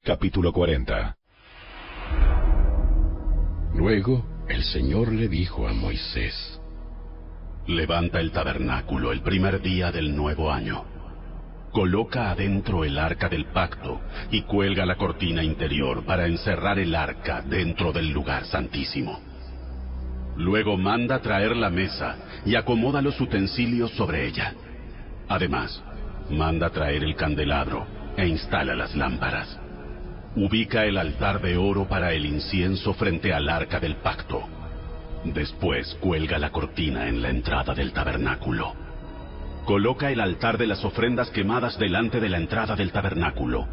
Capítulo 40. Luego el Señor le dijo a Moisés: Levanta el tabernáculo el primer día del nuevo año. Coloca adentro el arca del pacto y cuelga la cortina interior para encerrar el arca dentro del lugar santísimo. Luego manda traer la mesa y acomoda los utensilios sobre ella. Además, manda traer el candelabro e instala las lámparas. Ubica el altar de oro para el incienso frente al arca del pacto. Después cuelga la cortina en la entrada del tabernáculo. Coloca el altar de las ofrendas quemadas delante de la entrada del tabernáculo.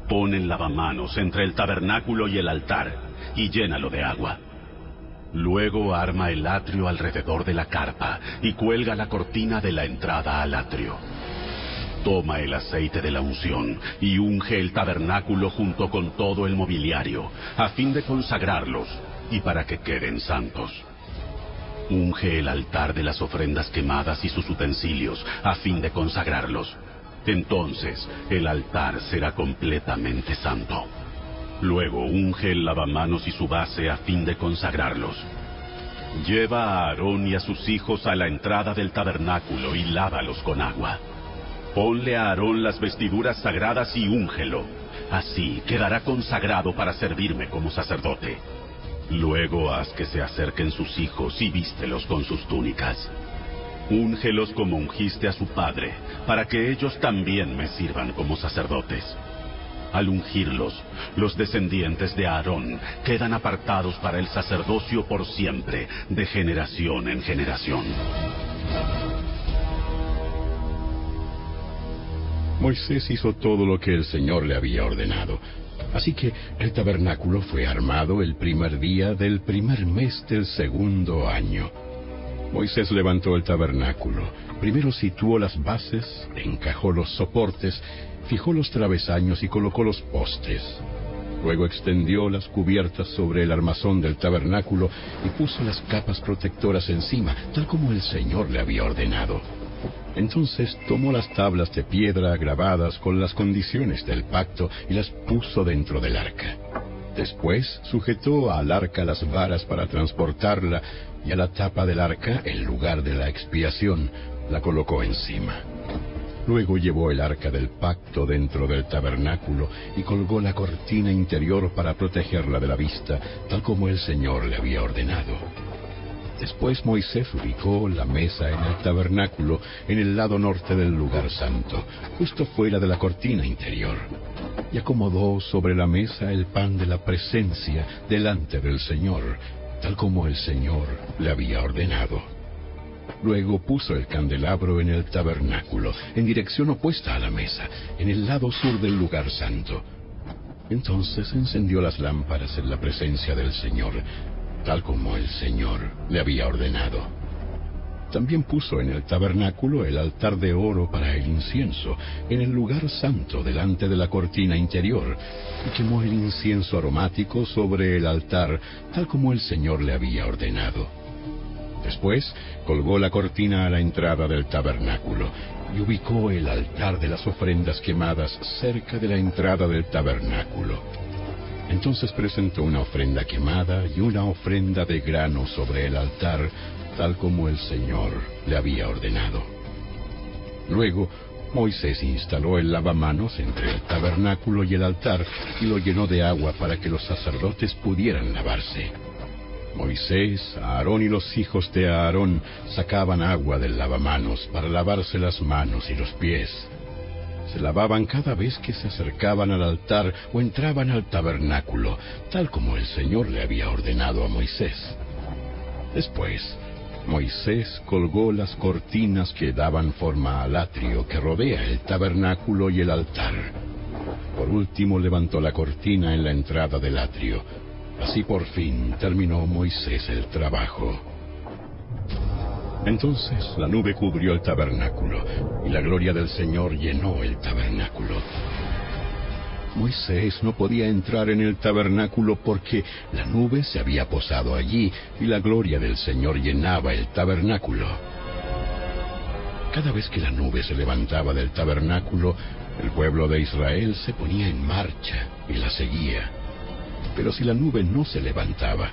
Pon el lavamanos entre el tabernáculo y el altar y llénalo de agua. Luego arma el atrio alrededor de la carpa y cuelga la cortina de la entrada al atrio. Toma el aceite de la unción y unge el tabernáculo junto con todo el mobiliario, a fin de consagrarlos y para que queden santos. Unge el altar de las ofrendas quemadas y sus utensilios, a fin de consagrarlos. Entonces el altar será completamente santo. Luego unge el lavamanos y su base a fin de consagrarlos. Lleva a Aarón y a sus hijos a la entrada del tabernáculo y lávalos con agua. Ponle a Aarón las vestiduras sagradas y úngelo. Así quedará consagrado para servirme como sacerdote. Luego haz que se acerquen sus hijos y vístelos con sus túnicas. Úngelos como ungiste a su padre, para que ellos también me sirvan como sacerdotes. Al ungirlos, los descendientes de Aarón quedan apartados para el sacerdocio por siempre, de generación en generación. Moisés hizo todo lo que el Señor le había ordenado. Así que el tabernáculo fue armado el primer día del primer mes del segundo año. Moisés levantó el tabernáculo. Primero situó las bases, encajó los soportes, fijó los travesaños y colocó los postes. Luego extendió las cubiertas sobre el armazón del tabernáculo y puso las capas protectoras encima, tal como el Señor le había ordenado. Entonces tomó las tablas de piedra grabadas con las condiciones del pacto y las puso dentro del arca. Después sujetó al arca las varas para transportarla y a la tapa del arca, el lugar de la expiación, la colocó encima. Luego llevó el arca del pacto dentro del tabernáculo y colgó la cortina interior para protegerla de la vista, tal como el Señor le había ordenado. Después Moisés ubicó la mesa en el tabernáculo en el lado norte del lugar santo, justo fuera de la cortina interior, y acomodó sobre la mesa el pan de la presencia delante del Señor, tal como el Señor le había ordenado. Luego puso el candelabro en el tabernáculo, en dirección opuesta a la mesa, en el lado sur del lugar santo. Entonces encendió las lámparas en la presencia del Señor, tal como el Señor le había ordenado. También puso en el tabernáculo el altar de oro para el incienso, en el lugar santo delante de la cortina interior, y quemó el incienso aromático sobre el altar, tal como el Señor le había ordenado. Después colgó la cortina a la entrada del tabernáculo y ubicó el altar de las ofrendas quemadas cerca de la entrada del tabernáculo. Entonces presentó una ofrenda quemada y una ofrenda de grano sobre el altar, tal como el Señor le había ordenado. Luego Moisés instaló el lavamanos entre el tabernáculo y el altar y lo llenó de agua para que los sacerdotes pudieran lavarse. Moisés, Aarón y los hijos de Aarón sacaban agua del lavamanos para lavarse las manos y los pies. Se lavaban cada vez que se acercaban al altar o entraban al tabernáculo, tal como el Señor le había ordenado a Moisés. Después, Moisés colgó las cortinas que daban forma al atrio que rodea el tabernáculo y el altar. Por último, levantó la cortina en la entrada del atrio. Así por fin terminó Moisés el trabajo. Entonces la nube cubrió el tabernáculo, y la gloria del Señor llenó el tabernáculo. Moisés no podía entrar en el tabernáculo porque la nube se había posado allí, y la gloria del Señor llenaba el tabernáculo. Cada vez que la nube se levantaba del tabernáculo, el pueblo de Israel se ponía en marcha y la seguía. Pero si la nube no se levantaba,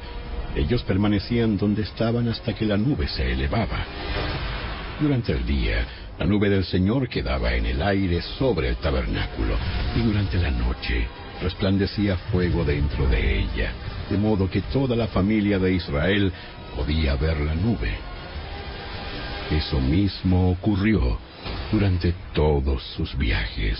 ellos permanecían donde estaban hasta que la nube se elevaba. Durante el día, la nube del Señor quedaba en el aire sobre el tabernáculo, y durante la noche resplandecía fuego dentro de ella, de modo que toda la familia de Israel podía ver la nube. Eso mismo ocurrió durante todos sus viajes.